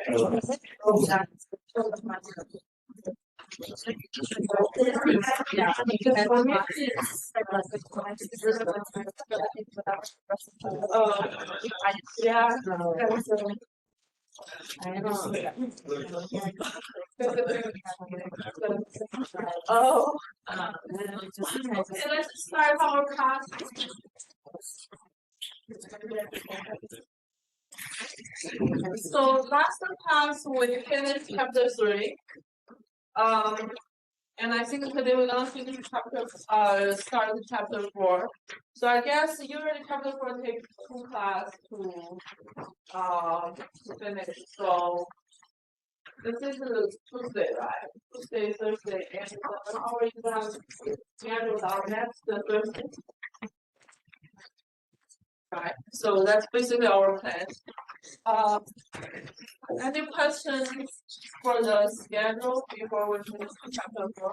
Yeah. Oh. Okay, let's start our class. So last class we finished chapter 3. And I think today we're gonna finish start chapter 4. So I guess usually chapter 4 takes 2 class to finish. So this is Tuesday, right? Tuesday, Thursday, and our exam scheduled our next Thursday. Right. So that's basically our plan. Any questions for the schedule before we finish chapter 4?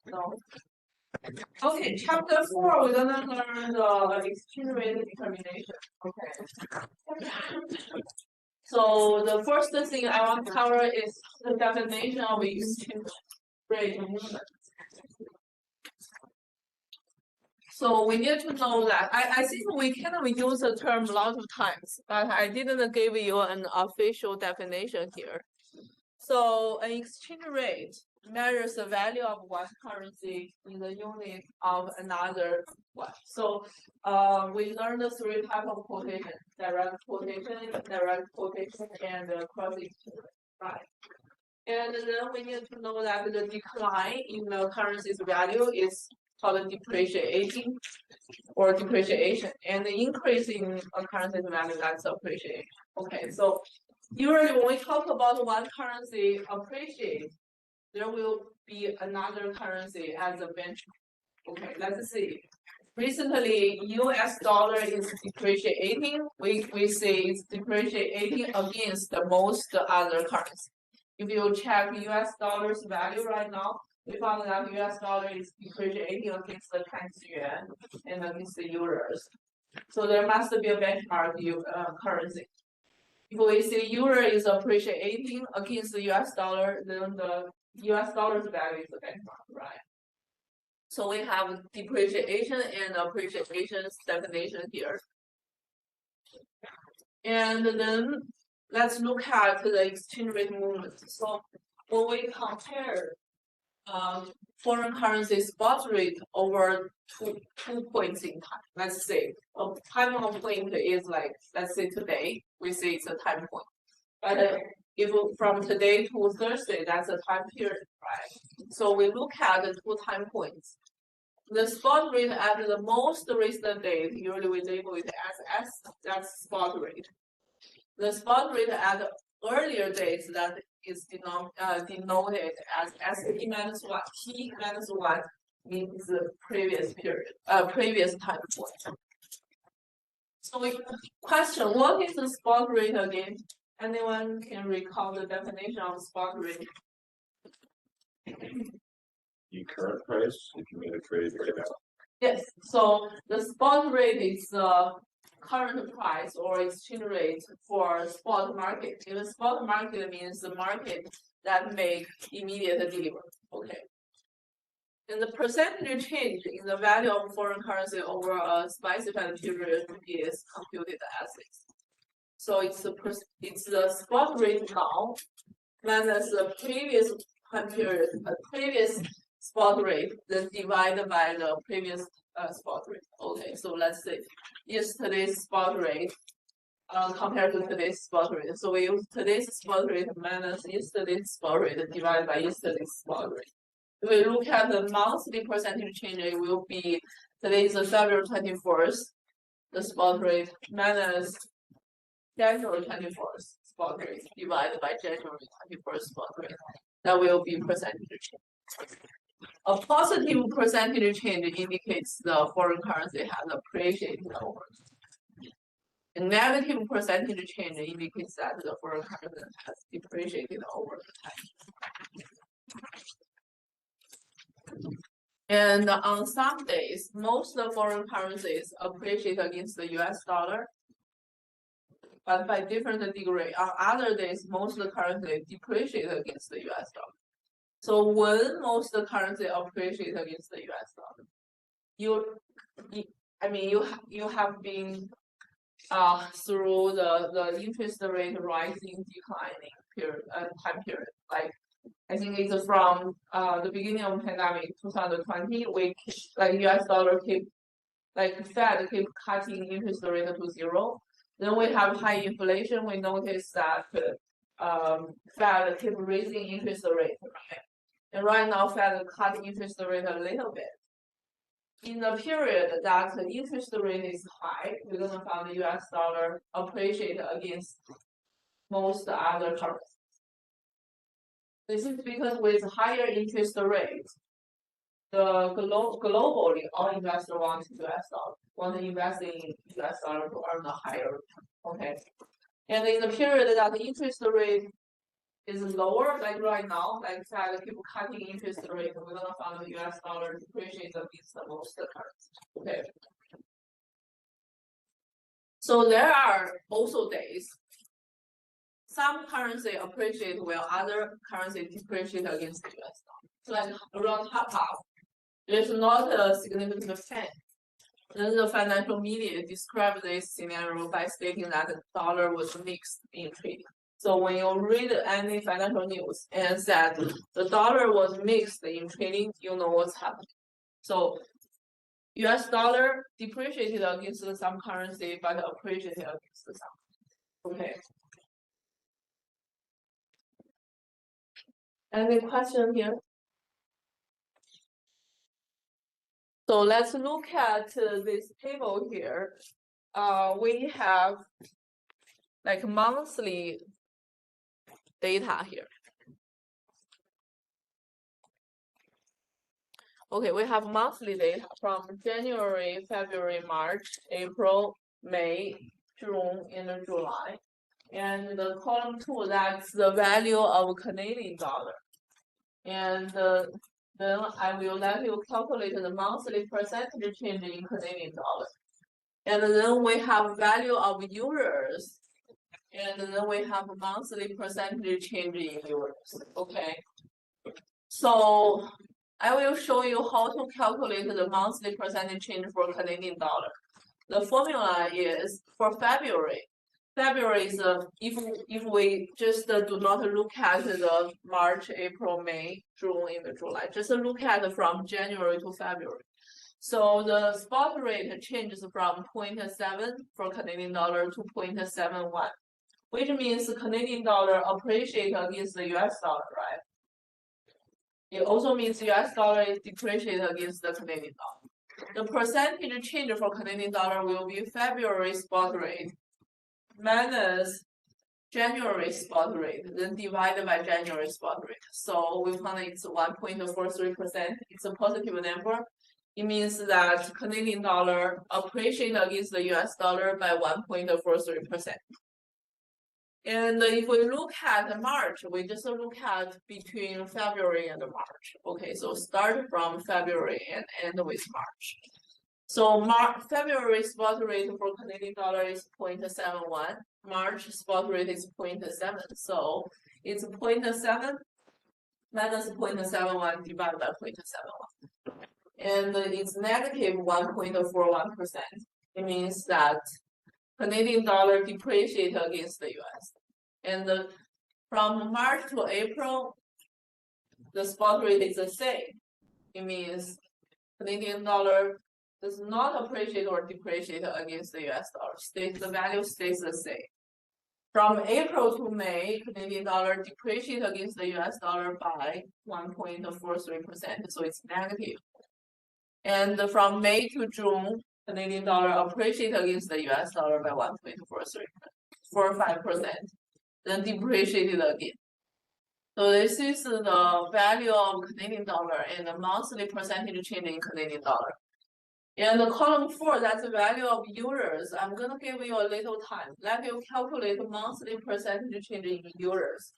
No. Okay, chapter 4, we're gonna learn the exchange rate determination. Okay. So the first thing I want to cover is the definition of exchange rate movement. So we need to know that. I think we can use the term a lot of times, but I didn't give you an official definition here. So an exchange rate measures the value of one currency in the unit of another one. So we learned the 3 types of quotation: direct quotation, and cross exchange rate, right? And then we need to know that the decline in the currency's value is called depreciating or depreciation, and the increase in a currency's value, that's appreciation. Okay, so usually when we talk about one currency appreciate, there will be another currency as a benchmark. Okay, let's see. Recently, US dollar is depreciating. We say it's depreciating against the most other currency. If you check US dollar's value right now, we found that US dollar is depreciating against the Chinese yuan and against the euros. So there must be a benchmark currency. If we say euro is appreciating against the US dollar, then the US dollar's value is the benchmark, right? So we have depreciation and appreciation definition here. And then let's look at the exchange rate movement. So when we compare foreign currency spot rate over two points in time, let's say a time point is like, let's say today, we say it's a time point. But if from today to Thursday, that's a time period, right? So we look at the 2 time points. The spot rate at the most recent date, usually we label it as S, that's spot rate. The spot rate at earlier dates, that is denoted as ST minus 1. T minus 1 means the previous period, previous time point. So we question, what is the spot rate again? Anyone can recall the definition of spot rate? The current price, if you made a trade right now. Yes, so the spot rate is the current price or exchange rate for spot market. In the spot market means the market that make immediate delivery. Okay. And the percentage change in the value of foreign currency over a specified period is computed as this. So it's the spot rate now minus the previous time period, previous spot rate, then divided by the previous spot rate. Okay, so let's say yesterday's spot rate compared to today's spot rate. So we use today's spot rate minus yesterday's spot rate divided by yesterday's spot rate. If we look at the monthly percentage change, it will be today is February 21st, the spot rate minus January 21st spot rate divided by January 21st spot rate. That will be percentage change. A positive percentage change indicates the foreign currency has appreciated over time. A negative percentage change indicates that the foreign currency has depreciated over time. And on some days, most of the foreign currencies appreciate against the US dollar. but by different degree. On other days, most currency depreciate against the US dollar. So when most currency appreciate against the US dollar, you have been through the interest rate rising declining period time period. Like I think it's from the beginning of pandemic 2020, like US dollar keep like Fed keep cutting interest rate to zero. Then we have high inflation. We notice that Fed keep raising interest rate, right? And right now Fed cut interest rate a little bit. In the period that the interest rate is high, we're gonna find the US dollar appreciate against most other currencies. This is because with higher interest rates, globally all investors want US dollar, want to invest in US dollar to earn a higher return. Okay. And in the period that the interest rate is lower, like right now, like Fed keep cutting interest rate, we're gonna find the US dollar depreciate against the most currencies. Okay. So there are also days some currency appreciate while other currency depreciate against the US dollar. So like around half. There's not a significant change. Then the financial media described this scenario by stating that the dollar was mixed in trading. So when you read any financial news and said the dollar was mixed in trading, you know what's happening. So US dollar depreciated against some currency, but appreciated against some. Okay. Any question here? So let's look at this table here. We have like monthly data here. Okay, we have monthly data from January, February, March, April, May, June, and July. And the column 2, that's the value of Canadian dollar. And then I will let you calculate the monthly percentage change in Canadian dollar. And then we have value of euros. And then we have monthly percentage change in euros. Okay. So I will show you how to calculate the monthly percentage change for Canadian dollar. The formula is for February. February is if we just do not look at the March, April, May, June, and July, just look at from January to February. So the spot rate changes from 0.7 for Canadian dollar to 0.71, which means the Canadian dollar appreciate against the US dollar, right? It also means US dollar is depreciate against the Canadian dollar. The percentage change for Canadian dollar will be February spot rate minus January spot rate, then divided by January spot rate. So we found it's 1.43%. It's a positive number. It means that Canadian dollar appreciate against the US dollar by 1.43%. And if we look at March, we just look at between February and March. Okay, so start from February and end with March. So February spot rate for Canadian dollar is 0.71. March spot rate is 0.7. So it's 0.7 minus 0.71 divided by 0.71. And it's negative 1.41%. It means that Canadian dollar depreciate against the US. And from March to April, the spot rate is the same. It means Canadian dollar does not appreciate or depreciate against the US dollar. The value stays the same. From April to May, Canadian dollar depreciate against the US dollar by 1.43%, so it's negative. And from May to June, Canadian dollar appreciate against the US dollar by 1.45%, then depreciated again. So this is the value of Canadian dollar and the monthly percentage change in Canadian dollar. And the column 4, that's the value of euros. I'm gonna give you a little time. Let you calculate the monthly percentage change in euros.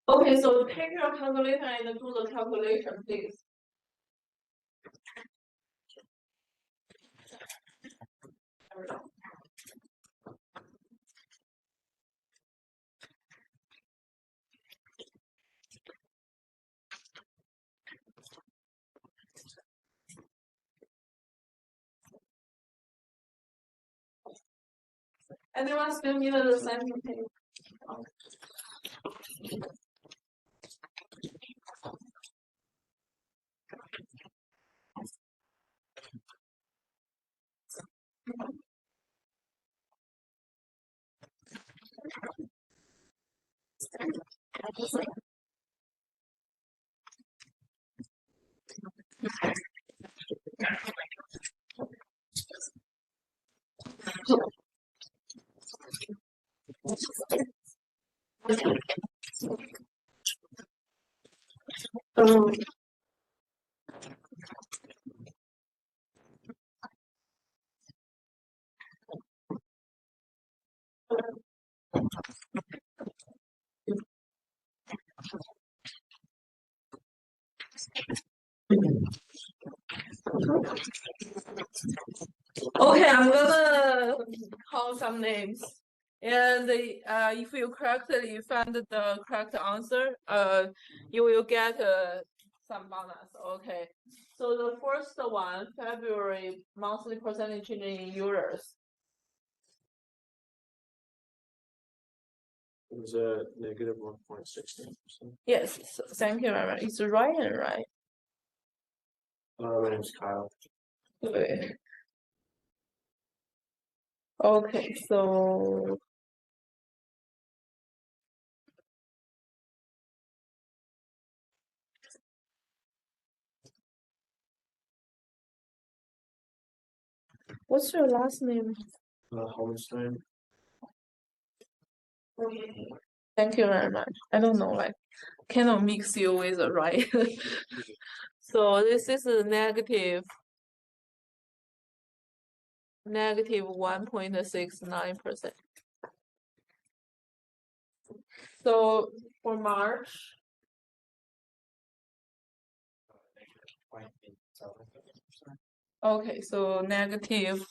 Okay, so take your calculator and do the calculation, please. Anyone still need the same thing? Okay, I'm gonna call some names. And if you correctly find the correct answer, you will get some bonus. Okay. So the first one, February monthly percentage change in users. It was a negative 1.16%. Yes, thank you very much. It's Ryan, right? My name's Kyle. Okay. Okay, so what's your last name? Holstein. Thank you very much. I don't know, like, cannot mix you with a right. So this is a negative 1.69%. So for March, okay, so negative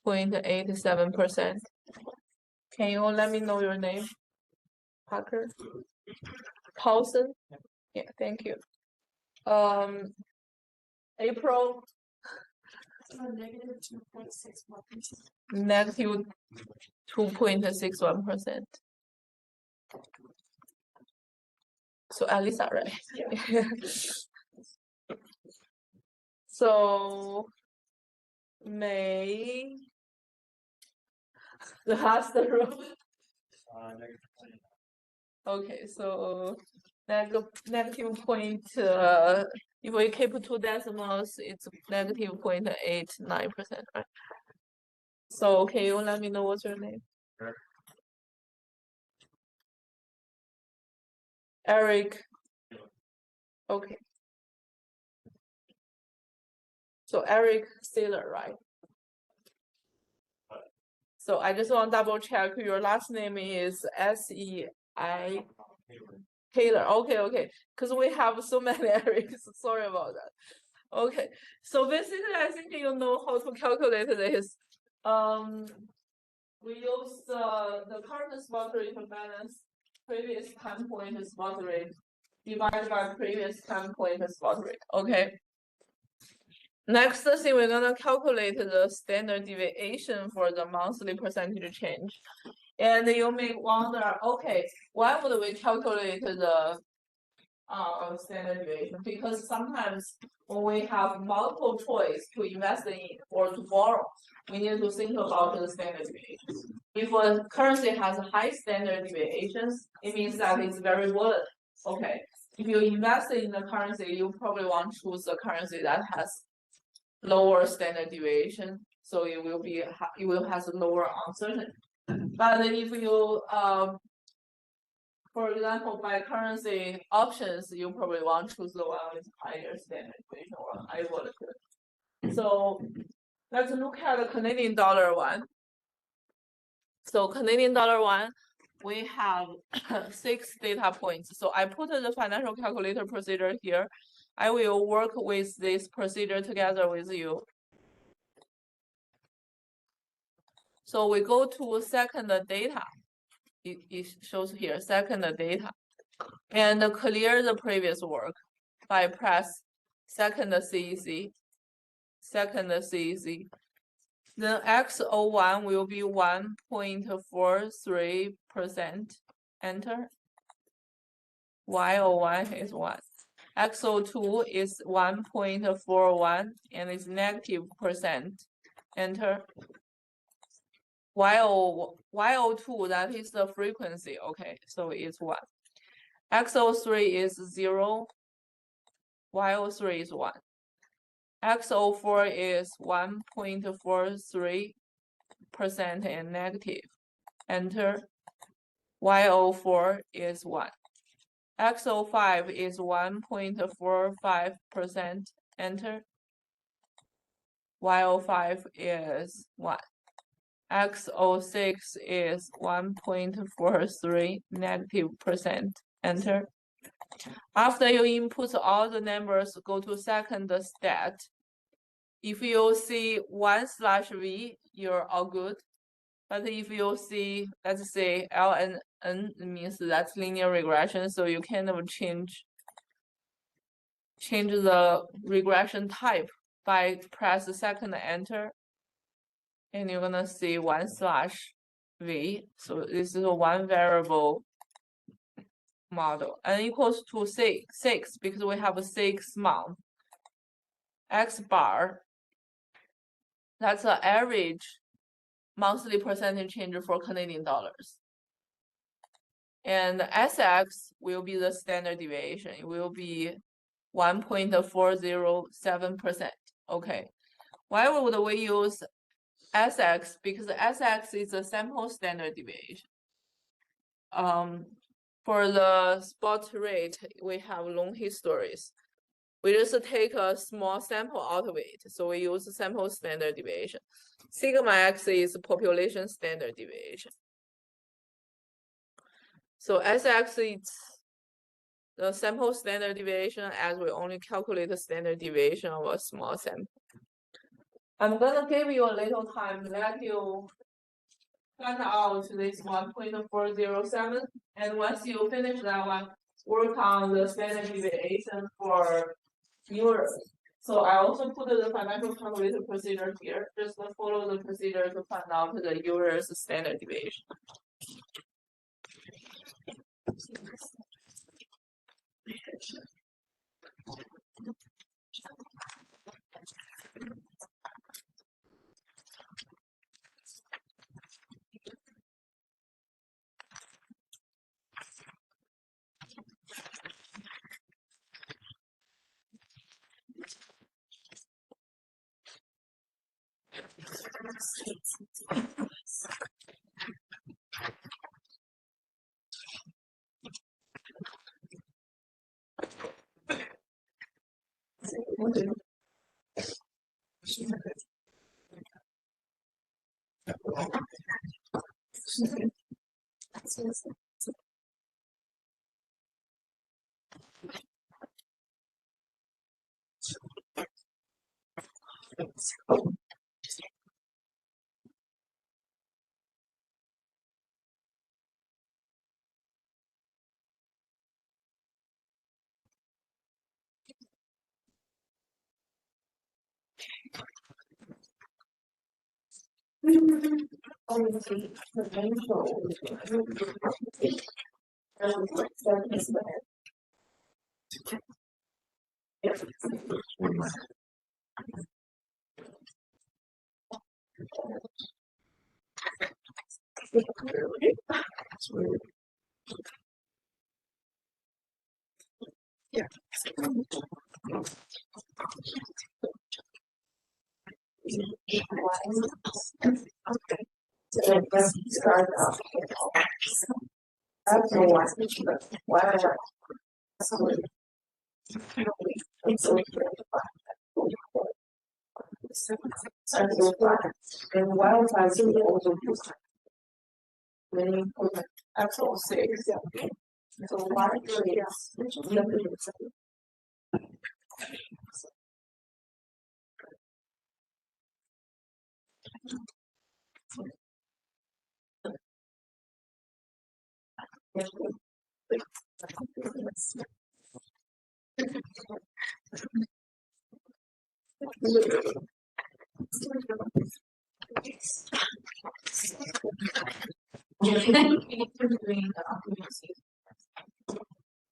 0.87%. Can you let me know your name? Parker? Paulson? Yeah, thank you. April? Negative 2.61%. So Alisa, right? Yeah. So May, the last row. Okay, so negative point. If we keep two decimals, it's negative 0.89%, right? So can you let me know what's your name? Sure. Eric. Okay. So Eric Sailor, right? So I just want to double check your last name is S-E-I Taylor. Okay. Because we have so many Erics. Sorry about that. Okay. So basically, I think you know how to calculate this. we use the current spot rate balance previous time point spot rate divided by previous time point spot rate. Okay. Next thing we're gonna calculate the standard deviation for the monthly percentage change. And you may wonder, okay, why would we calculate the standard deviation? Because sometimes when we have multiple choice to invest in or to borrow, we need to think about the standard deviation. If a currency has high standard deviations, it means that it's very volatile. Okay. If you invest in the currency, you probably want to choose a currency that has lower standard deviation, so it will have lower uncertainty. But if you for example, by currency options, you probably want to choose the one with higher standard deviation or high volatility. So let's look at the Canadian dollar one. So Canadian dollar one, we have 6 data points. So I put the financial calculator procedure here. I will work with this procedure together with you. So we go to second data. It shows here second data. And clear the previous work by press second CEC. Then X01 will be 1.43%. Enter. Y01 is 1. X02 is 1.41 and is negative percent. Enter. Y02, that is the frequency. Okay, so it's 1. X03 is 0. Y03 is 1. X04 is 1.43% and negative. Enter. Y04 is 1. X05 is 1.45%. Enter. Y05 is 1. X06 is 1.43 negative percent. Enter. After you input all the numbers, go to second stat. If you see 1/V, you're all good. But if you see, let's say LNN, it means that's linear regression, so you kind of change the regression type by press the second enter. And you're gonna see 1/V. So this is a one variable model. N equals to 6 because we have a 6 month. X bar, that's the average monthly percentage change for Canadian dollars. And SX will be the standard deviation. It will be 1.407%. Okay. Why would we use SX? Because SX is a sample standard deviation. For the spot rate, we have long histories. We just take a small sample out of it. So we use sample standard deviation. Sigma X is population standard deviation. So SX is the sample standard deviation, as we only calculate the standard deviation of a small sample. I'm gonna give you a little time, let you find out this 1.407, and once you finish that one, work on the standard deviation for euros. So I also put the financial calculator procedure here, just follow the procedure to find out the euros standard deviation.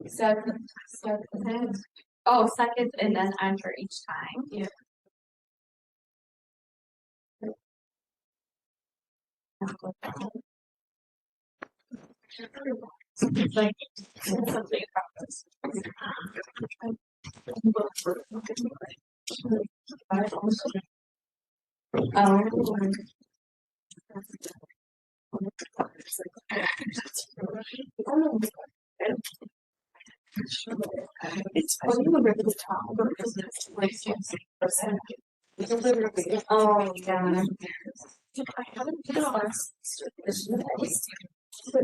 Second. Oh, second and then enter each time. Yeah. Like something happens. It's funny when the top because it's like 6%. Oh yeah. I haven't been on last but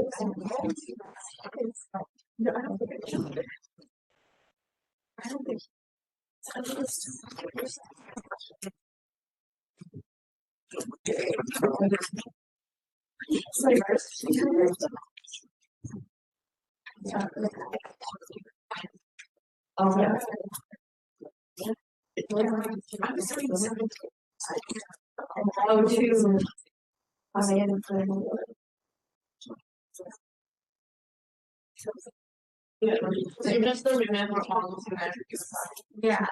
no, I don't think I should. I don't think it's like yeah. Oh yeah. Oh, two. I am yeah. So you just don't remember all of the metrics. Yeah.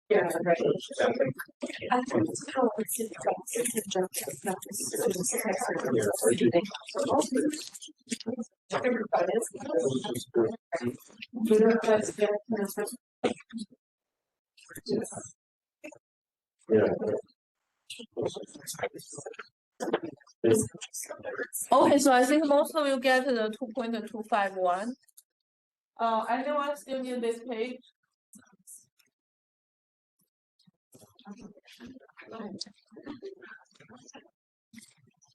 Yeah, right. Okay, so I think most of you get the 2.251. Anyone still need this page?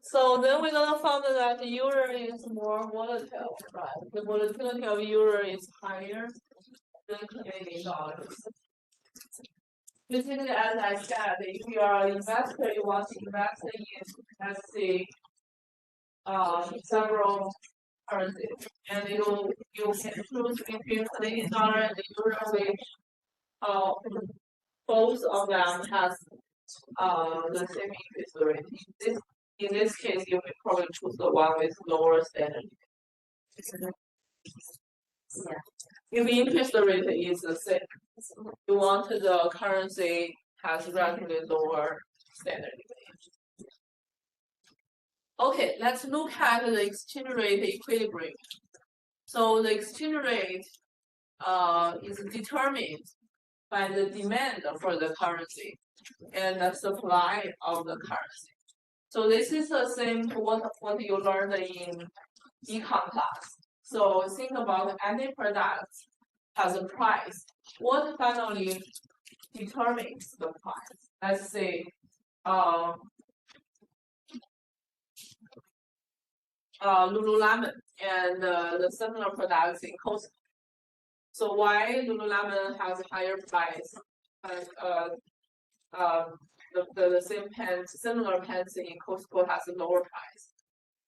So then we're gonna find that the euro is more volatile, right? The volatility of euro is higher than Canadian dollars. Basically, as I said, if you are an investor, you want to invest in, let's say, several currencies, and you can choose between Canadian dollar and the euro, which both of them has the same interest rate. In this case, you will probably choose the one with lower standard. If interest rate is the same, you want the currency has relatively lower standard. Okay, let's look at the exchange rate equilibrium. So the exchange rate is determined by the demand for the currency and the supply of the currency. So this is the same to what you learned in econ class. So think about any product has a price. What finally determines the price? Let's say Lululemon and the similar products in Costco. So why Lululemon has a higher price? The same pants, similar pants in Costco has a lower price.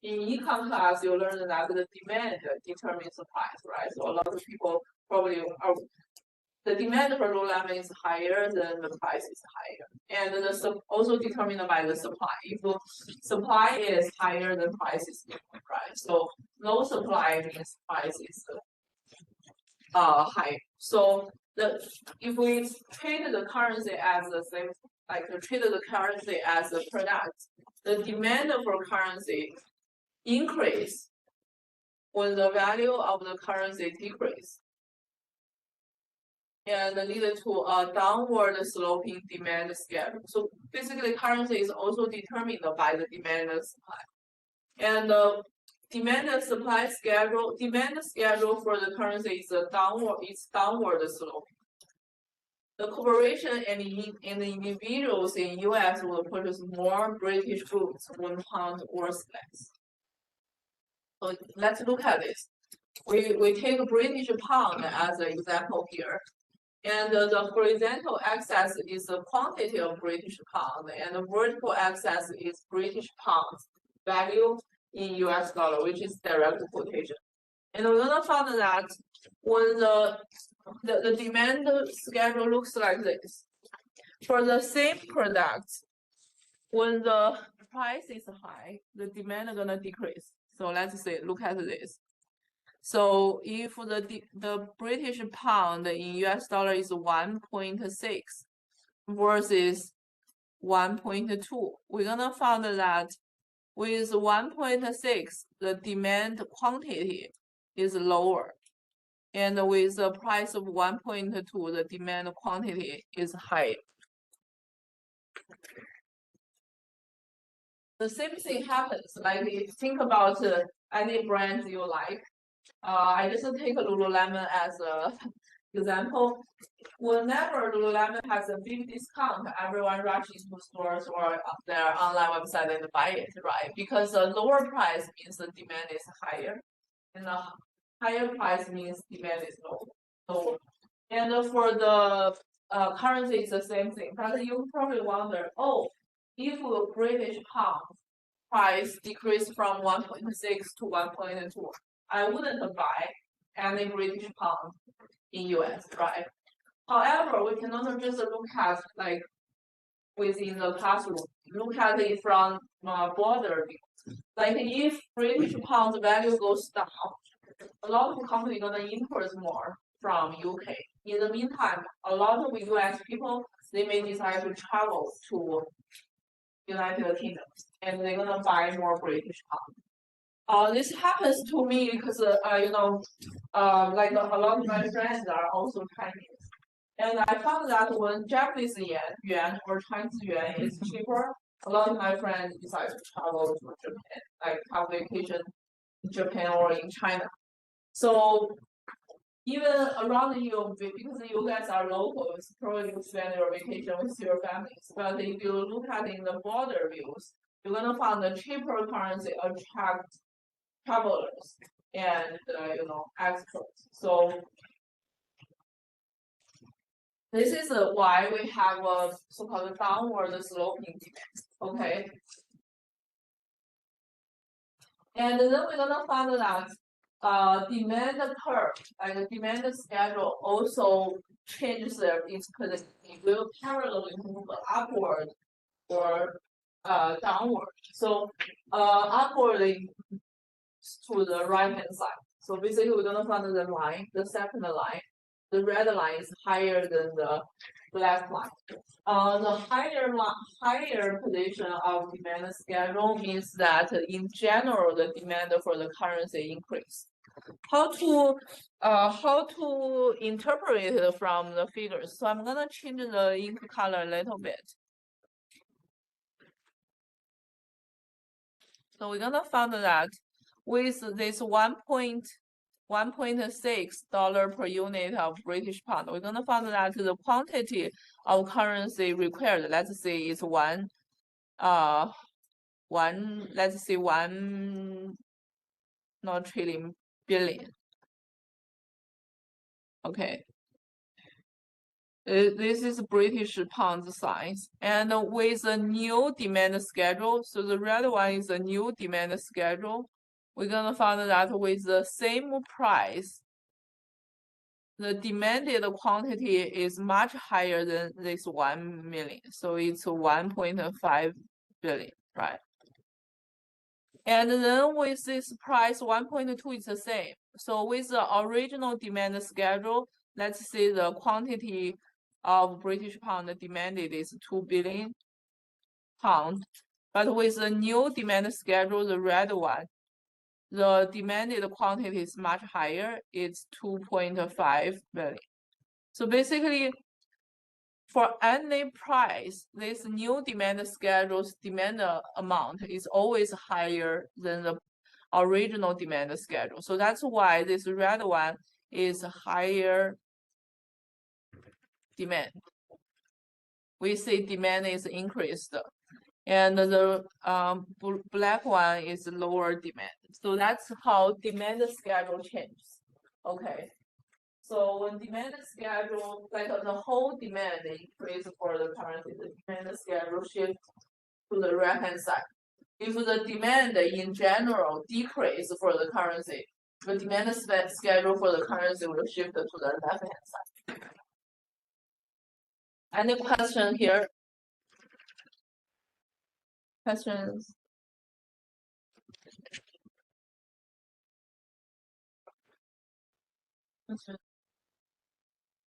In econ class, you learn that the demand determines the price, right? So a lot of people probably are. The demand for Lululemon is higher than the price is higher, and also determined by the supply. If the supply is higher than price is lower, right? So low supply means price is high. So if we treat the currency as the same, like treat the currency as a product, the demand for currency increase when the value of the currency decrease, and lead to a downward sloping demand schedule. So basically, currency is also determined by the demand and supply, and the demand and supply schedule. Demand schedule for the currency is downward sloping. The corporation and the individuals in U.S. will purchase more British goods when pound worth less. So let's look at this. We take British pound as an example here. And the horizontal axis is the quantity of British pound, and the vertical axis is British pound value in US dollar, which is direct quotation. And we're gonna find that when the demand schedule looks like this, for the same product, when the price is high, the demand is gonna decrease. So let's say, look at this. So if the British pound in US dollar is 1.6 versus 1.2, we're gonna find that with 1.6, the demand quantity is lower. And with the price of 1.2, the demand quantity is higher. The same thing happens, like if you think about any brand you like. I just take Lululemon as an example. Whenever Lululemon has a big discount, everyone rushes to stores or their online website and buy it, right? Because the lower price means the demand is higher, and the higher price means demand is lower. And for the currency, it's the same thing. But you probably wonder, oh, if a British pound price decreased from 1.6 to 1.2, I wouldn't buy any British pound in US, right? However, we cannot just look at like within the classroom. Look at it from border view. Like if British pound value goes down, a lot of companies gonna import more from UK. In the meantime, a lot of US people, they may decide to travel to United Kingdom, and they're gonna buy more British pound. This happens to me because like a lot of my friends are also Chinese, and I found that when Japanese yuan or Chinese yuan is cheaper, a lot of my friends decide to travel to Japan, like have vacation in Japan or in China. So even around you, because you guys are locals, probably you spend your vacation with your families. But if you look at in the border views, you're gonna find the cheaper currency attract travelers and experts. So this is why we have a so-called downward sloping demand. Okay. And then we're gonna find that demand curve, like the demand schedule, also changes its position. It will parallelly move upward or downward. So upwardly to the right hand side. So basically, we're gonna find the line, the second line. The red line is higher than the black line. The higher position of demand schedule means that in general the demand for the currency increase. how to interpret it from the figures. So I'm gonna change the ink color a little bit. So we're gonna find that with this $1.6 per unit of British pound, we're gonna find that the quantity of currency required, let's say is let's say 1 not trillion billion. Okay. This is British pound size, and with a new demand schedule, so the red one is a new demand schedule. We're gonna find that with the same price, the demanded quantity is much higher than this 1 million, so it's 1.5 billion, right? And then with this price 1.2, it's the same. So with the original demand schedule, let's say the quantity of British pound demanded is 2 billion pound. But with the new demand schedule, the red one, the demanded quantity is much higher. It's 2.5 billion. So basically, for any price, this new demand schedule's demand amount is always higher than the original demand schedule. So that's why this red one is higher demand. We see demand is increased, and the black one is lower demand. So that's how demand schedule changes. Okay. So when demand schedule, like the whole demand increase for the currency, the demand schedule shift to the right hand side. If the demand in general decrease for the currency, the demand schedule for the currency will shift to the left hand side. Any question here? Questions?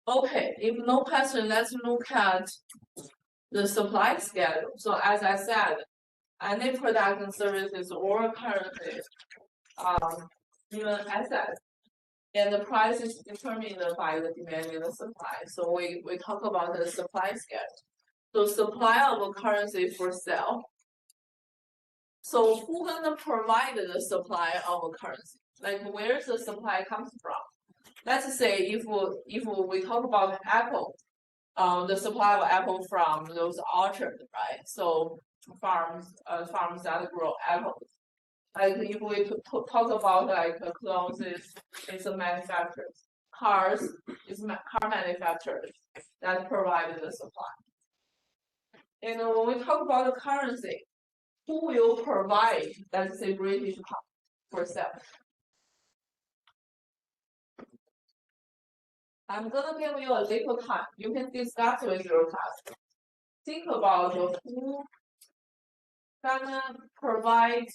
Okay, if no question, let's look at the supply schedule. So as I said, any product and services or currency, even assets, and the price is determined by the demand and the supply. So we talk about the supply schedule. So supply of a currency for sale. So who gonna provide the supply of a currency? Like where's the supply comes from? Let's say if we talk about Apple, the supply of apple from those orchards, right? So farms that grow apples. Like if we talk about like clothes, it's a manufacturer. Cars is car manufacturers that provide the supply. And when we talk about the currency, who will provide, let's say, British pound for sale? I'm gonna give you a little time. You can discuss with your class. Think about who gonna provide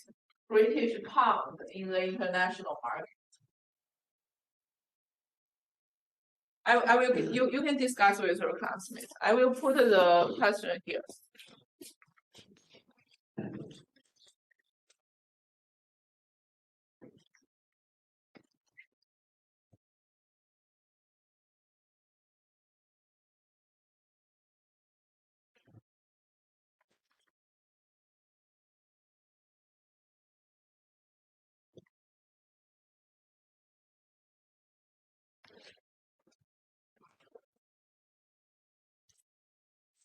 British pound in the international market. I will you can discuss with your classmates. I will put the question here.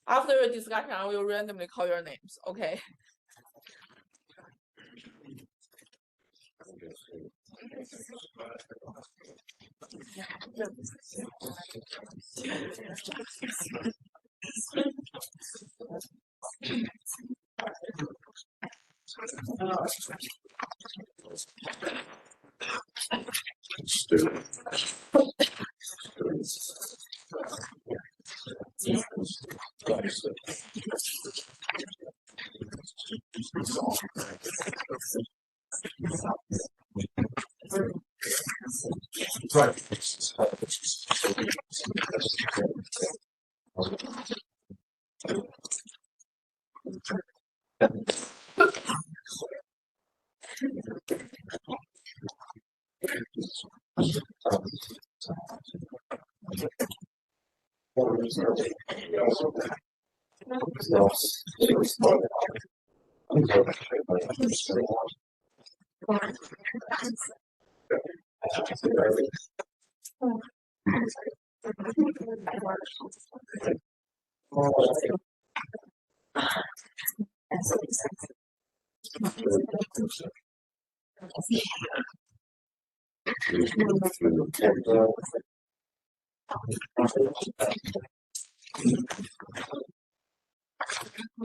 After the discussion, I will randomly call your names, okay?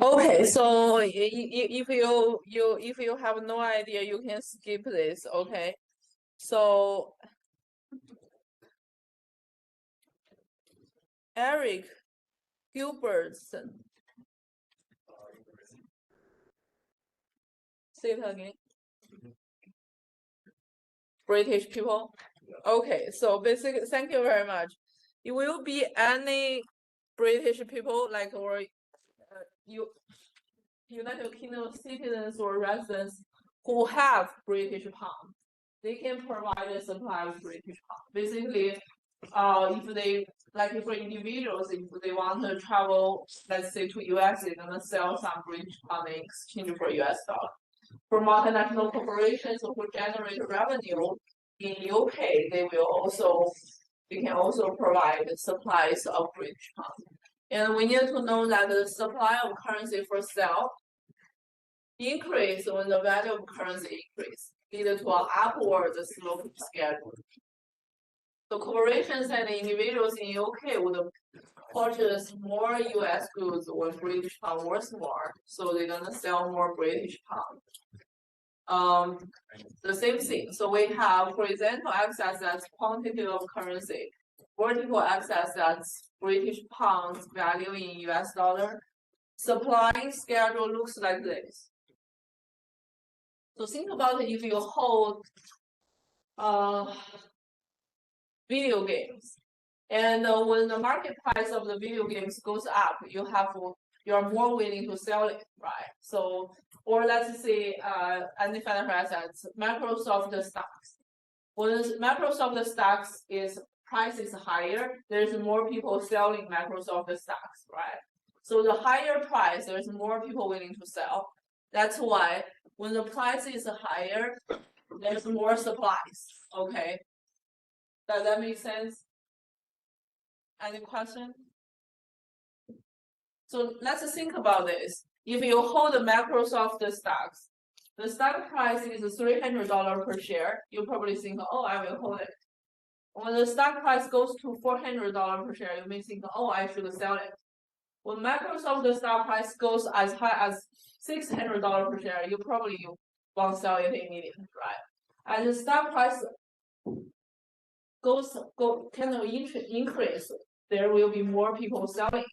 Okay, so if you have no idea, you can skip this. Okay, so Eric Gilbertson. Say it again. British people. Okay, so basically, thank you very much. It will be any British people like or United Kingdom citizens or residents who have British pound. They can provide a supply of British pound. Basically, if they like for individuals, if they want to travel, let's say to US, they're gonna sell some British pound in exchange for US dollar. For multinational corporations who generate revenue in UK, they can also provide supplies of British pound. And we need to know that the supply of currency for sale increase when the value of currency increase, lead to an upward slope schedule. So corporations and individuals in UK would purchase more US goods when British pound worth more, so they're gonna sell more British pound. The same thing. So we have horizontal axis that's quantity of currency, vertical axis that's British pounds value in US dollar. Supply schedule looks like this. So think about it, if you hold video games, and when the market price of the video games goes up, you're more willing to sell it, right? So, or let's say any financial assets, Microsoft stocks. When Microsoft stocks price is higher, there's more people selling Microsoft stocks, right? So the higher price, there's more people willing to sell. That's why when the price is higher, there's more supplies. Okay. Does that make sense? Any question? So let's think about this. If you hold the Microsoft stocks, the stock price is $300 per share. You probably think, oh, I will hold it. When the stock price goes to $400 per share, you may think, oh, I should sell it. When Microsoft stock price goes as high as $600 per share, you probably won't sell it immediately, right? As the stock price kind of increase, there will be more people selling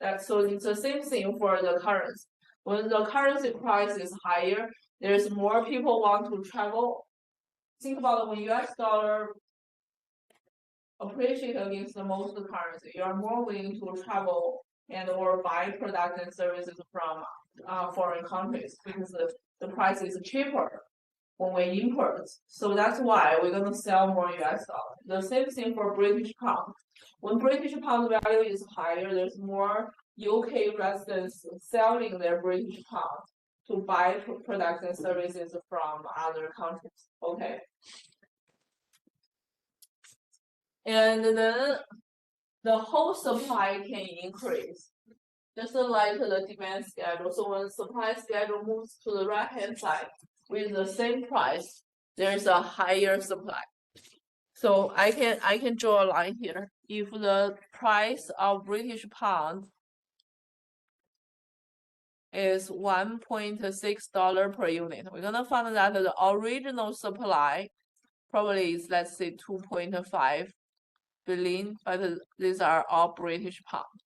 it. So it's the same thing for the currency. When the currency price is higher, there's more people want to travel. Think about it, when US dollar appreciate against the most currency, you are more willing to travel and or buy products and services from foreign countries because the price is cheaper when we import. So that's why we're going to sell more US dollar. The same thing for British pound. When British pound value is higher, there's more UK residents selling their British pound to buy products and services from other countries. Okay. And then the whole supply can increase, just like the demand schedule. So when supply schedule moves to the right-hand side with the same price, there's a higher supply. So I can draw a line here. If the price of British pound is $1.6 per unit, we're gonna find that the original supply probably is, let's say, 2.5 billion, but these are all British pound.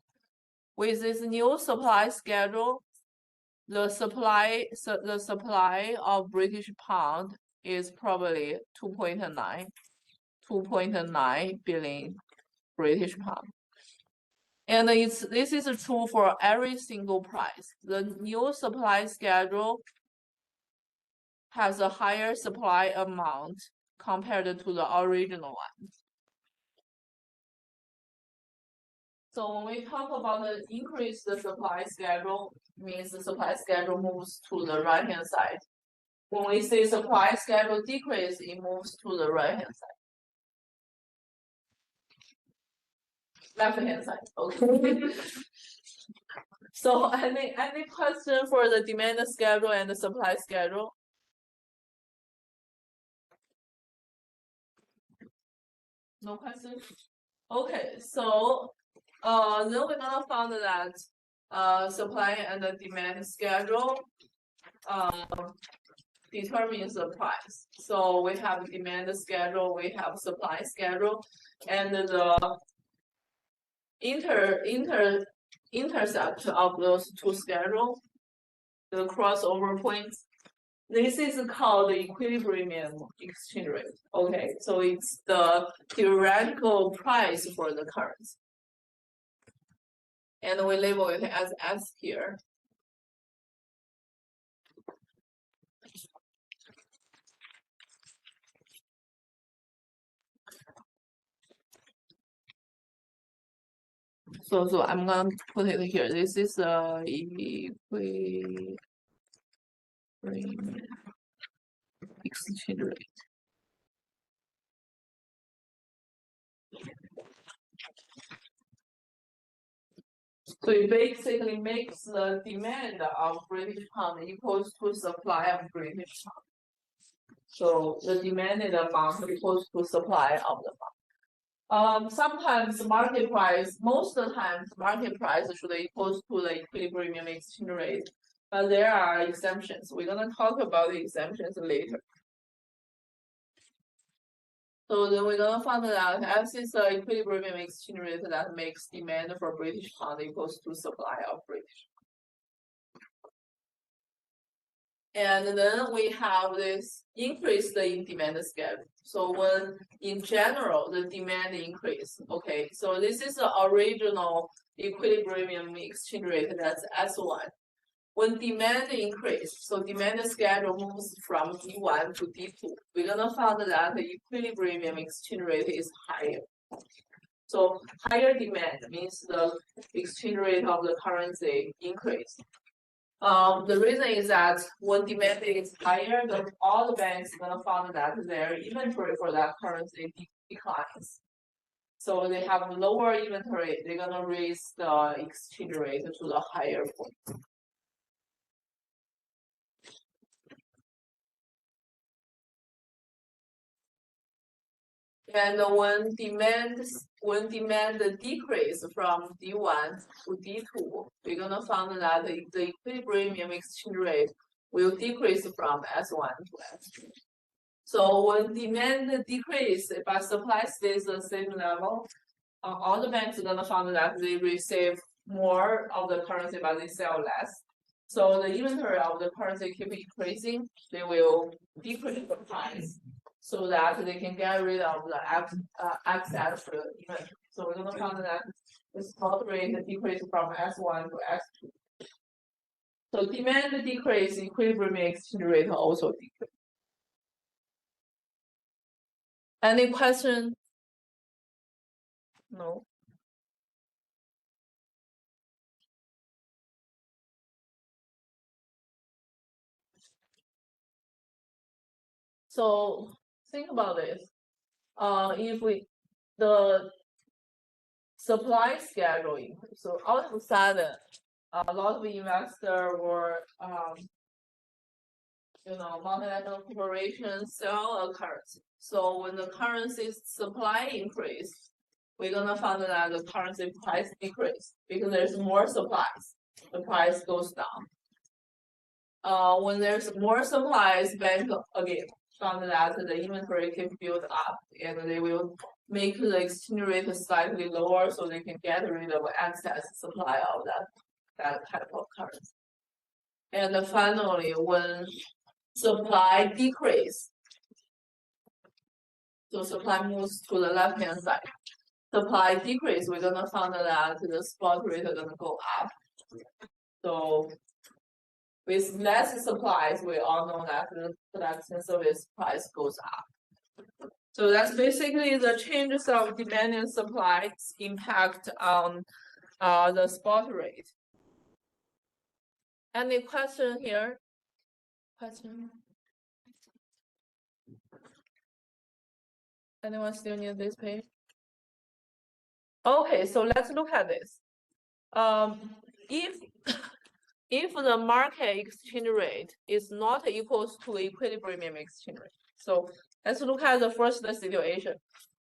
With this new supply schedule, the supply of British pound is probably 2.9 billion British pound. And this is true for every single price. The new supply schedule has a higher supply amount compared to the original one. So when we talk about the increase the supply schedule, means the supply schedule moves to the right hand side. When we say supply schedule decrease, it moves to the right hand side. Left hand side, okay. So any question for the demand schedule and the supply schedule? No question? Okay, so then we're gonna find that supply and the demand schedule determines the price. So we have demand schedule, we have supply schedule, and the intercept of those two schedules, the crossover points. This is called the equilibrium exchange rate. Okay, so it's the theoretical price for the currency. And we label it as S here. So I'm gonna put it here. This is a equilibrium exchange rate. So it basically makes the demand of British pound equals to supply of British pound. So the demanded amount equals to supply of the pound. Sometimes market price, most of the time market price should equals to the equilibrium exchange rate, but there are exemptions. We're gonna talk about the exemptions later. So then we're gonna find out S is the equilibrium exchange rate that makes demand for British pound equals to supply of British. And then we have this increase in demand schedule. So when in general the demand increase, okay, so this is the original equilibrium exchange rate, that's S1. When demand increase, so demand schedule moves from D1 to D2, we're gonna find that the equilibrium exchange rate is higher. So higher demand means the exchange rate of the currency increase. The reason is that when demand is higher, all the banks are gonna find that their inventory for that currency declines. So they have lower inventory, they're gonna raise the exchange rate to the higher point. And when demand decrease from D1 to D2, we're gonna find that the equilibrium exchange rate will decrease from S1 to S2. So when demand decrease but supply stays the same level, all the banks are gonna find that they receive more of the currency but they sell less. So the inventory of the currency keep increasing, they will decrease the price so that they can get rid of the excess inventory. So we're gonna find that the spot rate decrease from S1 to S2. So demand decrease, equilibrium exchange rate also decrease. Any question? No. So think about this. If the supply schedule increase, so all of a sudden, a lot of investors or multinational corporations sell a currency. So when the currency supply increase, we're gonna find that the currency price decrease because there's more supplies. The price goes down. When there's more supplies, bank again found that the inventory can build up and they will make the exchange rate slightly lower so they can get rid of excess supply of that type of currency. And finally, when supply decrease, so supply moves to the left hand side. Supply decrease, we're gonna find that the spot rate is gonna go up. So with less supplies, we all know that the production service price goes up. So that's basically the changes of demand and supply's impact on the spot rate. Any question here? Question? Anyone still need this page? Okay, so let's look at this. If if the market exchange rate is not equals to equilibrium exchange rate, so let's look at the first situation.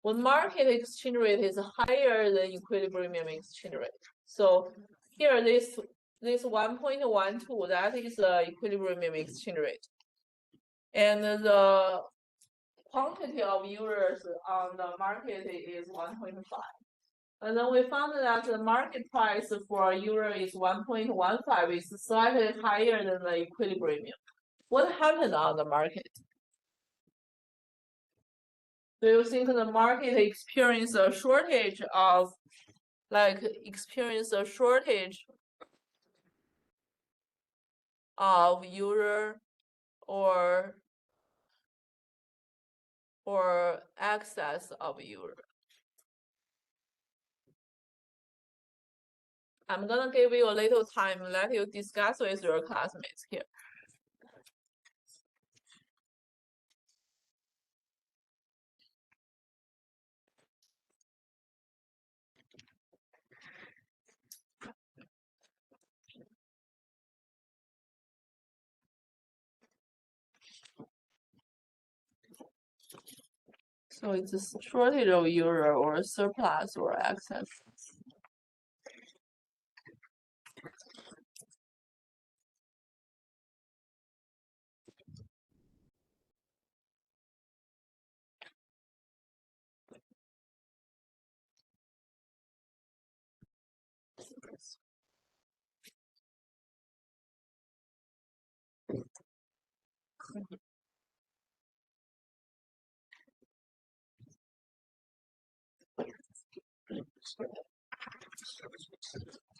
When market exchange rate is higher than equilibrium exchange rate, so here this 1.12, that is the equilibrium exchange rate, and the quantity of users on the market is 1.5. And then we found that the market price for a euro is 1.15, is slightly higher than the equilibrium. What happened on the market? Do you think the market experienced a shortage of, euro or excess of euro? I'm gonna give you a little time, let you discuss with your classmates here. So it's a shortage of euro or surplus or excess.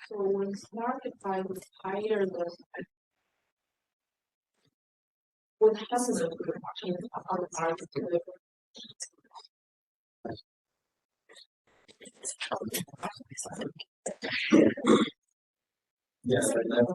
So when market price is higher than what happens to the market on the market? Yes, I know.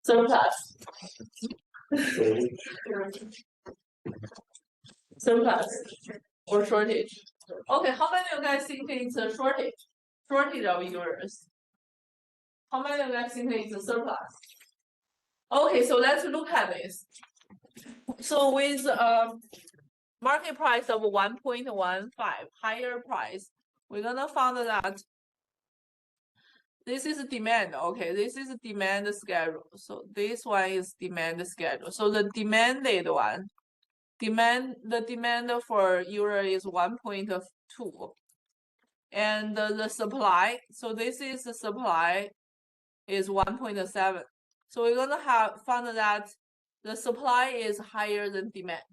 Surplus. Surplus or shortage. Okay, how many of you guys think it's a shortage? Shortage of yours. How many of you guys think it's a surplus? Okay, so let's look at this. So with market price of 1.15, higher price, we're gonna find that this is demand. Okay, this is demand schedule. So this one is demand schedule. So the demanded one, the demand for euro is 1.2, and the supply. So this is the supply is 1.7. So we're gonna found that the supply is higher than demand.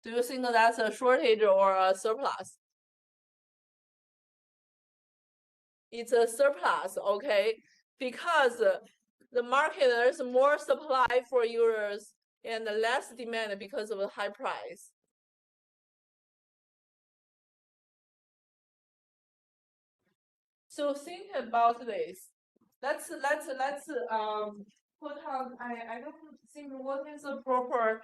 Do you think that's a shortage or a surplus? It's a surplus, okay? Because the market, there's more supply for euros and less demand because of the high price. So think about this. Let's put on. I don't think what is a proper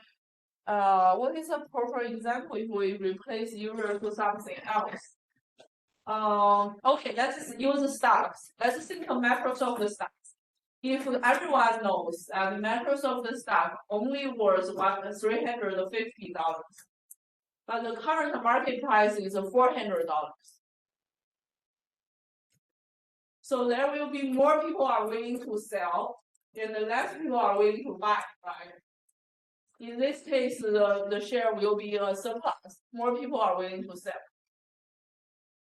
example if we replace euro to something else. Okay, let's use stocks. Let's think of Microsoft stocks. If everyone knows that Microsoft stock only worth $350, but the current market price is $400. So there will be more people are willing to sell, and less people are willing to buy, right? In this case, the share will be a surplus. More people are willing to sell.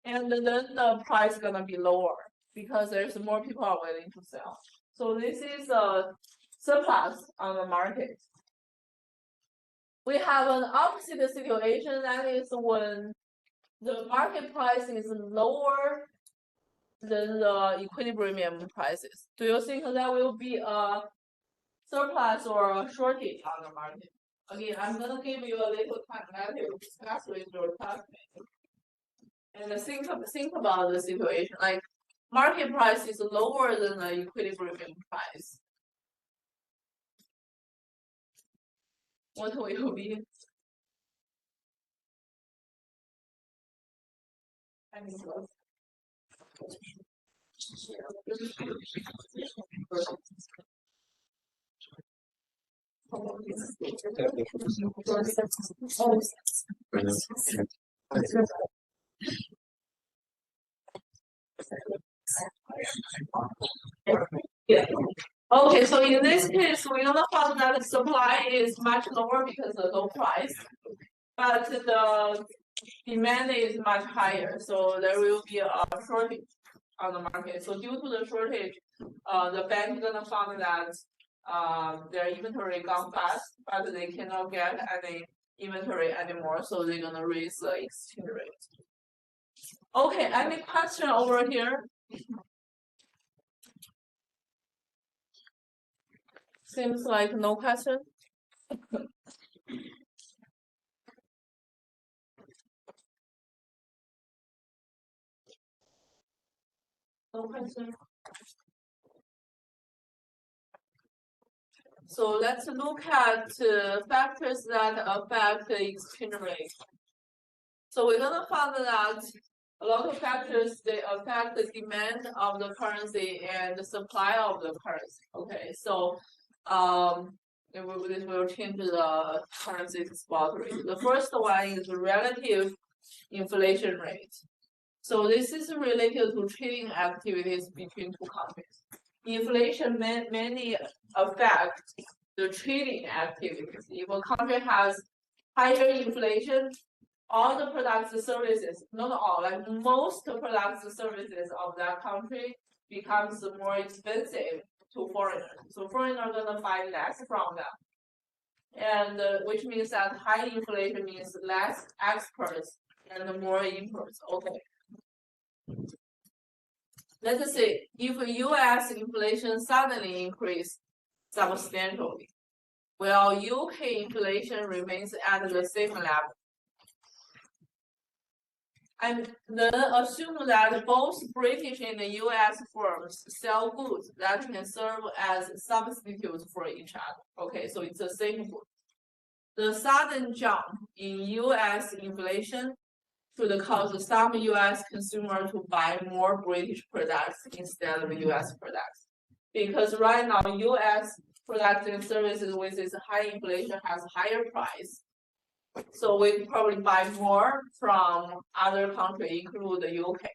And then the price gonna be lower because there's more people are willing to sell. So this is a surplus on the market. We have an opposite situation, that is when the market price is lower than the equilibrium prices. Do you think that will be a surplus or a shortage on the market? Again, I'm gonna give you a little time that you discuss with your classmates. And think about the situation, like market price is lower than the equilibrium price. What will you be? Yeah. Okay, so in this case, we're gonna find that the supply is much lower because of low price, but the demand is much higher, so there will be a shortage on the market. So due to the shortage, the bank is gonna find that their inventory gone fast, but they cannot get any inventory anymore, so they're gonna raise the exchange rate. Okay, any question over here? Seems like no question. No question. So let's look at factors that affect the exchange rate. So we're gonna find that a lot of factors, they affect the demand of the currency and the supply of the currency. Okay, so this will change the currency spot rate. The first one is relative inflation rate. So this is related to trading activities between two countries. Inflation mainly affect the trading activities. If a country has higher inflation, all the products and services, not all, like most products and services of that country becomes more expensive to foreigners. So foreigners are gonna buy less from them. And which means that high inflation means less exports and more imports. Okay. Let's say if US inflation suddenly increased substantially, while UK inflation remains at the same level. And then assume that both British and US firms sell goods that can serve as substitutes for each other. Okay, so it's the same good. The sudden jump in US inflation should cause some US consumer to buy more British products instead of US products. Because right now, US products and services with its high inflation has higher price. So we probably buy more from other countries, include the UK.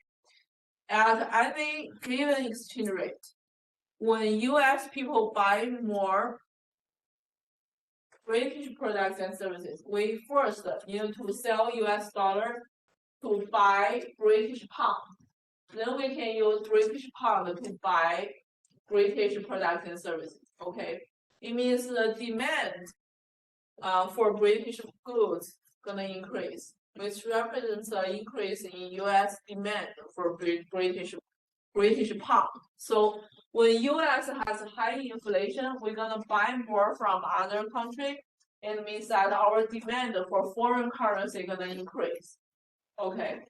At any given exchange rate, when US people buy more British products and services, we first need to sell US dollar to buy British pound. Then we can use British pound to buy British products and services. Okay, it means the demand for British goods gonna increase, which represents an increase in US demand for British pound. So when US has high inflation, we're gonna buy more from other countries, and it means that our demand for foreign currency gonna increase. Okay.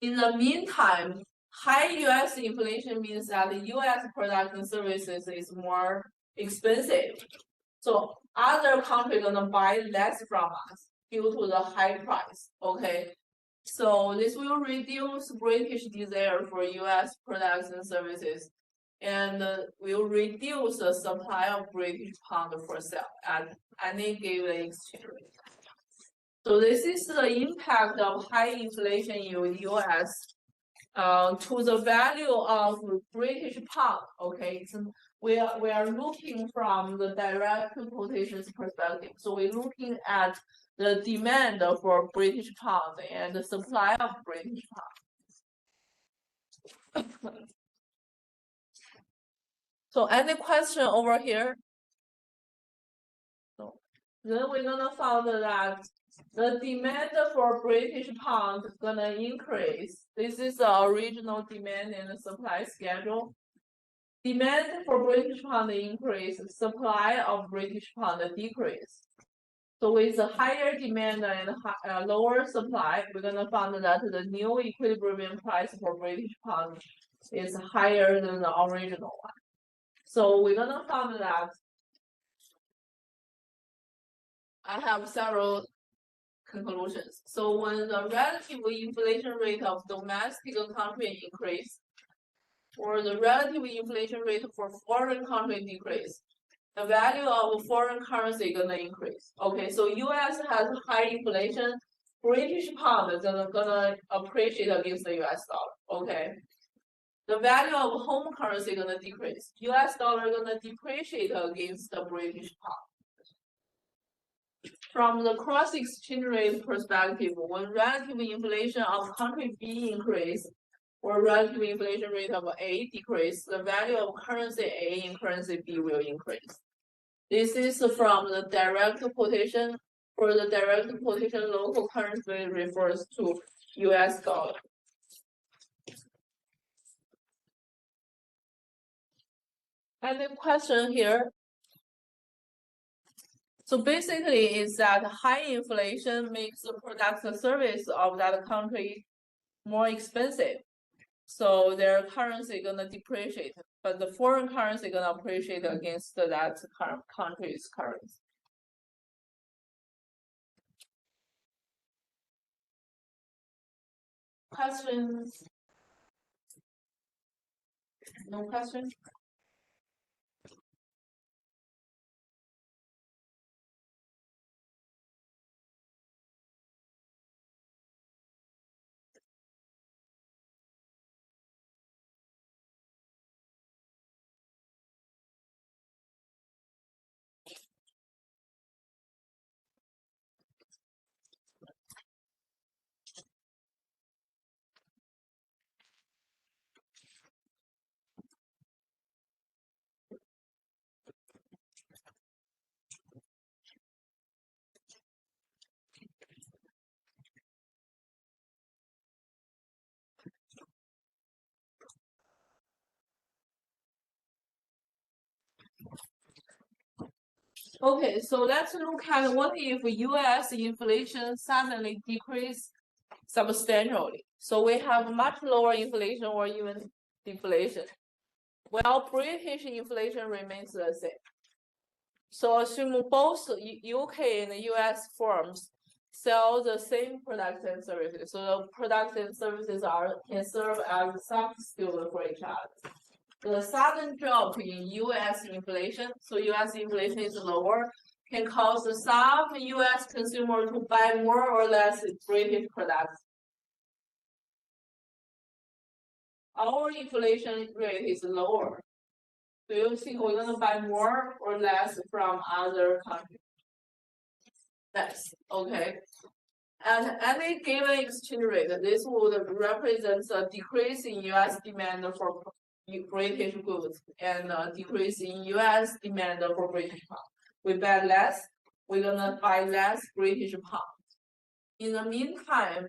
In the meantime, high US inflation means that the US products and services is more expensive. So other countries gonna buy less from us due to the high price. Okay. So this will reduce British desire for US products and services, and will reduce the supply of British pound for sale at any given exchange rate. So this is the impact of high inflation in the US to the value of British pound. Okay, so we are looking from the direct quotations perspective. So we're looking at the demand for British pound and the supply of British pound. So any question over here? So then we're gonna find that the demand for British pound is gonna increase. This is the original demand and the supply schedule. Demand for British pound increase, supply of British pound decrease. So with a higher demand and lower supply, we're gonna find that the new equilibrium price for British pound is higher than the original one. So we're gonna find that I have several conclusions. So when the relative inflation rate of domestic country increase, or the relative inflation rate for foreign country decrease, the value of foreign currency gonna increase. Okay, so US has high inflation, British pound is gonna appreciate against the US dollar. Okay. The value of home currency gonna decrease. US dollar gonna depreciate against the British pound. From the cross exchange rate perspective, when relative inflation of country B increase or relative inflation rate of A decrease, the value of currency A in currency B will increase. This is from the direct quotation. For the direct quotation, local currency refers to US dollar. And the question here. So basically is that high inflation makes the product and service of that country more expensive. So their currency gonna depreciate, but the foreign currency gonna appreciate against that country's currency. Questions? No questions? Okay, so let's look at what if US inflation suddenly decrease substantially. So we have much lower inflation or even deflation. While British inflation remains the same. So assume both UK and US firms sell the same products and services. So the products and services can serve as a substitute for each other. The sudden drop in US inflation, so US inflation is lower, can cause some US consumer to buy more or less British products. Our inflation rate is lower. Do you think we're gonna buy more or less from other countries? Less, okay. At any given exchange rate, this would represent a decrease in US demand for British goods and a decrease in US demand for British pound. We buy less, we're gonna buy less British pound. In the meantime,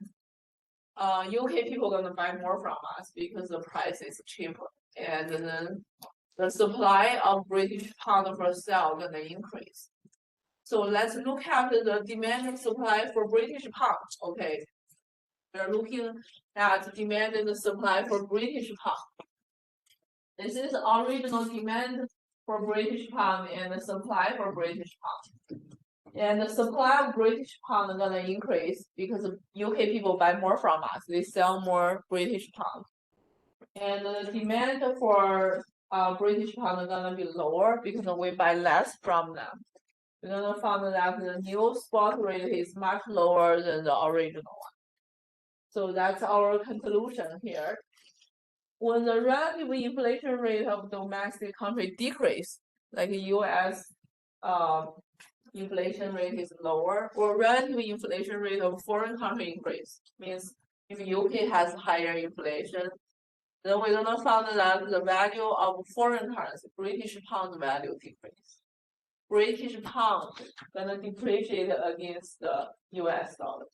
UK people are gonna buy more from us because the price is cheaper, and then the supply of British pound for sale gonna increase. So let's look at the demand and supply for British pound. Okay, we're looking at demand and the supply for British pound. This is original demand for British pound and the supply for British pound. And the supply of British pound is gonna increase because UK people buy more from us. They sell more British pound. And the demand for British pound is gonna be lower because we buy less from them. we're gonna find that the new spot rate is much lower than the original one. So that's our conclusion here. When the relative inflation rate of domestic country decrease, like US inflation rate is lower, or relative inflation rate of foreign country increase, means if UK has higher inflation, then we're gonna find that the value of foreign currency, British pound value decrease. British pound gonna depreciate against the US dollar.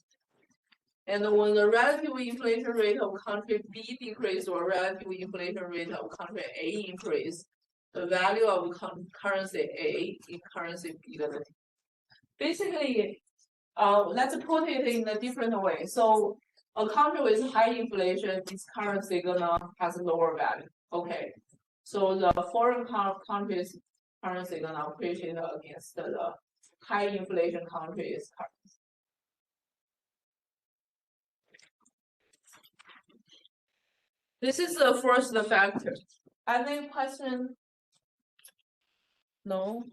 And when the relative inflation rate of country B decrease or relative inflation rate of country A increase, the value of currency A in currency B gonna decrease. Basically, let's put it in a different way. So a country with high inflation, its currency gonna has lower value. Okay, so the foreign countries' currency gonna appreciate against the high inflation countries' currency. This is the first factor. Any question? No.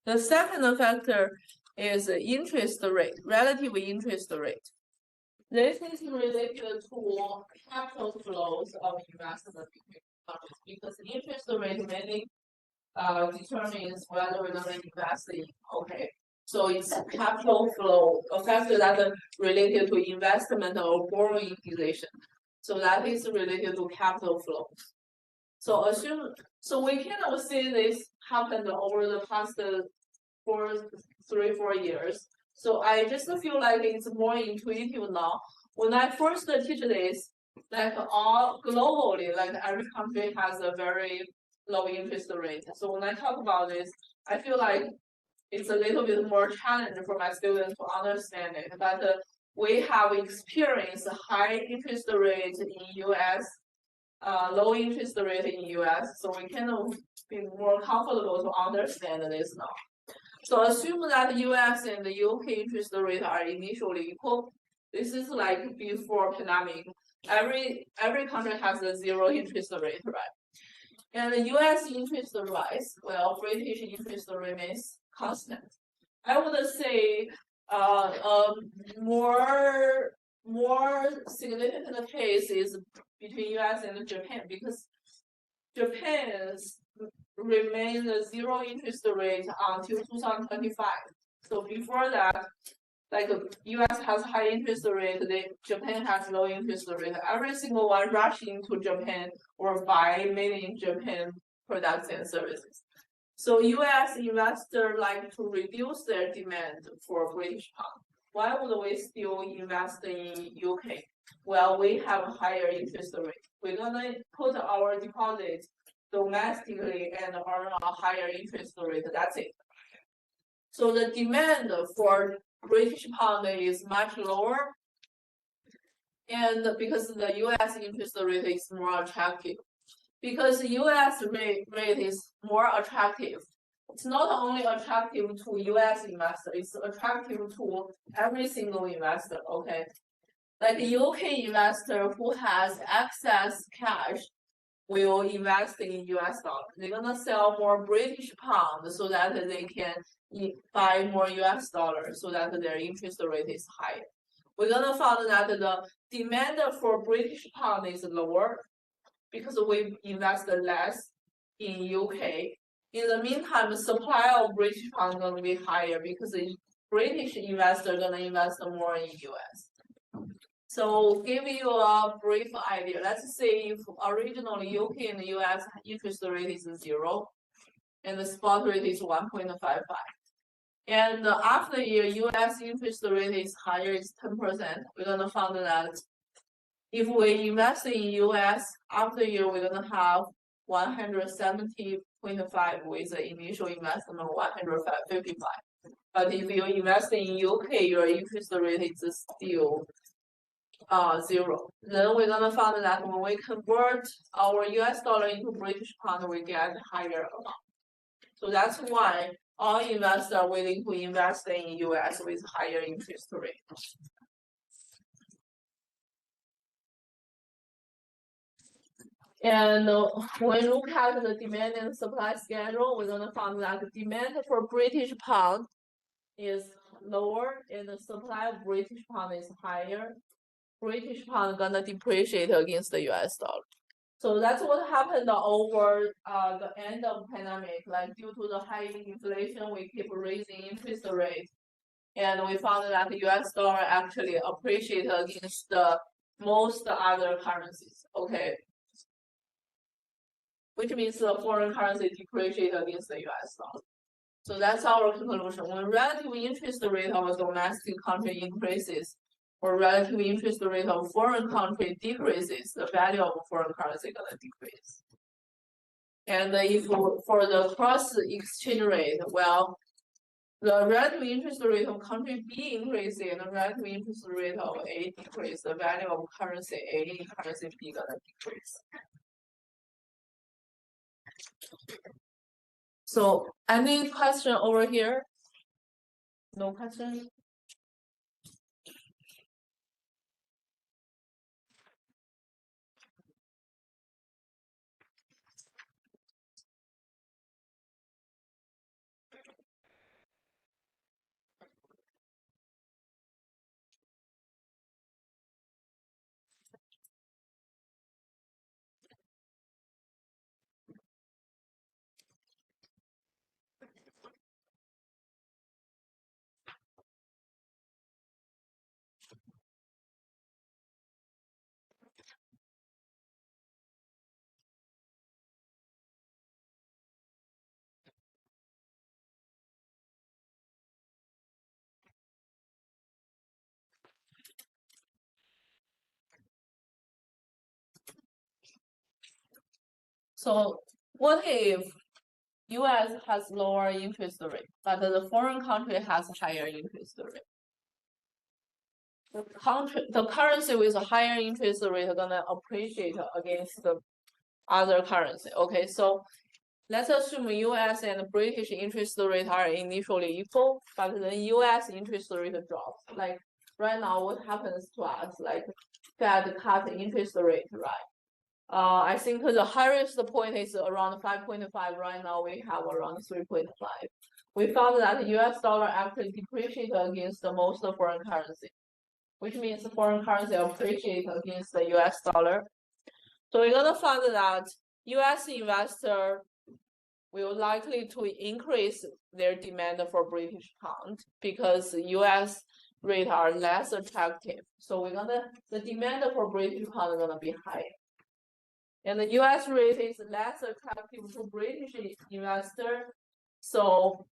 The second factor is interest rate, relative interest rate. This is related to capital flows of investment between countries because interest rate mainly determines whether we're going to invest in. Okay, so it's capital flow, a factor that related to investment or borrowing position. So that is related to capital flows. So we kind of see this happen over the past 3-4 years. So I just feel like it's more intuitive now. When I first teach this, like all globally, like every country has a very low interest rate. So when I talk about this, I feel like it's a little bit more challenging for my students to understand it. But we have experienced high interest rate in US, low interest rate in US, so we can be more comfortable to understand this now. So assume that US and the UK interest rate are initially equal. This is like before pandemic. Every country has a zero interest rate, right? And the US interest rise, while British interest remains constant. I would say more significant case is between US and Japan because Japan's remain a zero interest rate until 2025. So before that, like US has high interest rate, Japan has low interest rate. Every single one rush into Japan or buy made in Japan products and services. So US investors like to reduce their demand for British pound. Why would we still invest in UK? Well, we have a higher interest rate. We're gonna put our deposits domestically and earn a higher interest rate. That's it. So the demand for British pound is much lower, and because the US interest rate is more attractive. Because US rate is more attractive, it's not only attractive to US investor, it's attractive to every single investor, okay? Like a UK investor who has excess cash will invest in US dollar. They're gonna sell more British pound so that they can buy more US dollars so that their interest rate is higher. We're gonna find that the demand for British pound is lower because we invest less in UK. In the meantime, the supply of British pound is gonna be higher because the British investor gonna invest more in US. So give you a brief idea. Let's say if originally UK and the US interest rate is 0 and the spot rate is 1.55. And after a year, US interest rate is higher, it's 10%. We're gonna find that if we invest in US, after a year, we're gonna have 170.5 with the initial investment of 155. But if you invest in UK, your interest rate is still 0. Then we're gonna find that when we convert our US dollar into British pound, we get higher amount. So that's why all investors are willing to invest in US with higher interest rate. And when we look at the demand and supply schedule, we're gonna find that the demand for British pound is lower and the supply of British pound is higher. British pound gonna depreciate against the US dollar. So that's what happened over the end of pandemic. Like due to the high inflation, we keep raising interest rate, and we found that the US dollar actually appreciated against the most other currencies. Okay, which means the foreign currency depreciate against the US dollar. So that's our conclusion. When relative interest rate of a domestic country increases, or relative interest rate of foreign country decreases, the value of foreign currency gonna decrease. And if for the cross exchange rate, well, the relative interest rate of country B increases and the relative interest rate of A decrease, the value of currency A in currency B gonna decrease. So any question over here? No question? So what if US has lower interest rate, but the foreign country has higher interest rate? The currency with a higher interest rate are gonna appreciate against the other currency. Okay, so let's assume US and British interest rate are initially equal, but then US interest rate drops. Like right now, what happens to us? Like Fed cut interest rate, right? I think the highest point is around 5.5. Right now we have around 3.5. We found that the US dollar actually depreciated against the most foreign currency, which means foreign currency appreciate against the US dollar. So we're gonna find that US investor will likely to increase their demand for British pound because US rate are less attractive. So the demand for British pound is gonna be higher. And the US rate is less attractive to British investor, so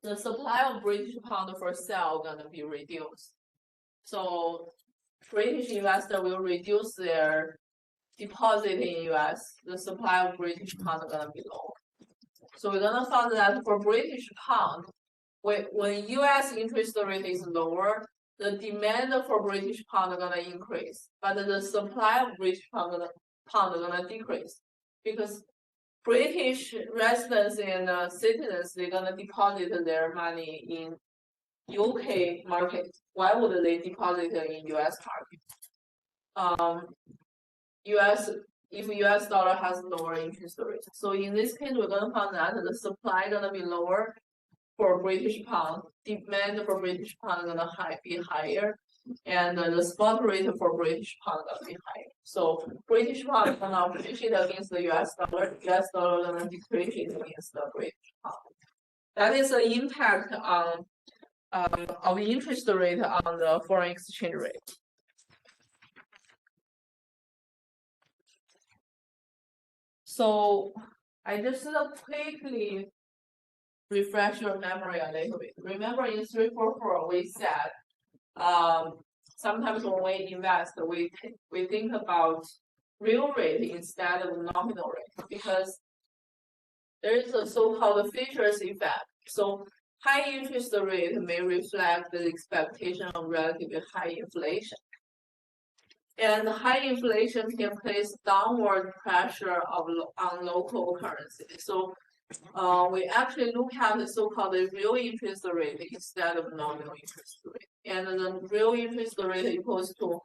the supply of British pound for sale gonna be reduced. So British investor will reduce their deposit in US. The supply of British pound gonna be lower. So we're gonna find that for British pound, when US interest rate is lower, the demand for British pound gonna increase, but the supply of British pound gonna decrease because British residents and citizens they're gonna deposit their money in UK market. Why would they deposit it in US market? If US dollar has lower interest rate. So in this case, we're gonna find that the supply gonna be lower for British pound, demand for British pound gonna be higher, and the spot rate for British pound gonna be higher. So British pound gonna appreciate against the US dollar gonna depreciate against the British pound. That is the impact on of interest rate on the foreign exchange rate. So I just quickly refresh your memory a little bit. Remember in 344 we said sometimes when we invest we think about real rate instead of nominal rate because there is a so-called Fisher's effect. So high interest rate may reflect the expectation of relatively high inflation. And high inflation can place downward pressure on local currency. So we actually look at the so-called real interest rate instead of nominal interest rate. And the real interest rate equals to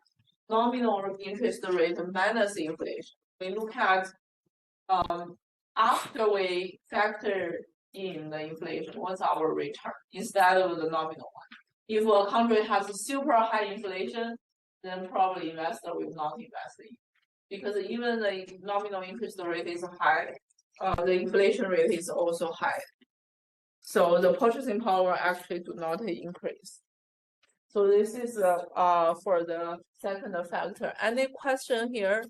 nominal interest rate minus inflation. we look at after we factor in the inflation, what's our return instead of the nominal one. If a country has a super high inflation, then probably investor will not invest in it. Because even the nominal interest rate is high, the inflation rate is also high. So the purchasing power actually do not increase. So this is for the second factor. Any question here?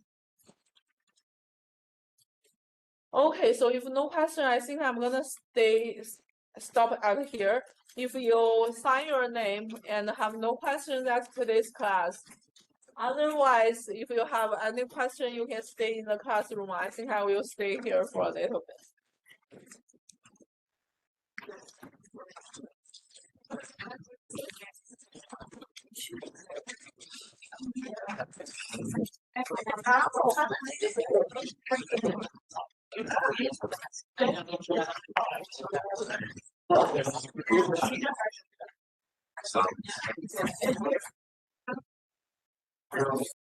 Okay, so if no question, I think I'm gonna stop at here. If you sign your name and have no questions after this class, otherwise, if you have any question, you can stay in the classroom. I think I will stay here for a little bit.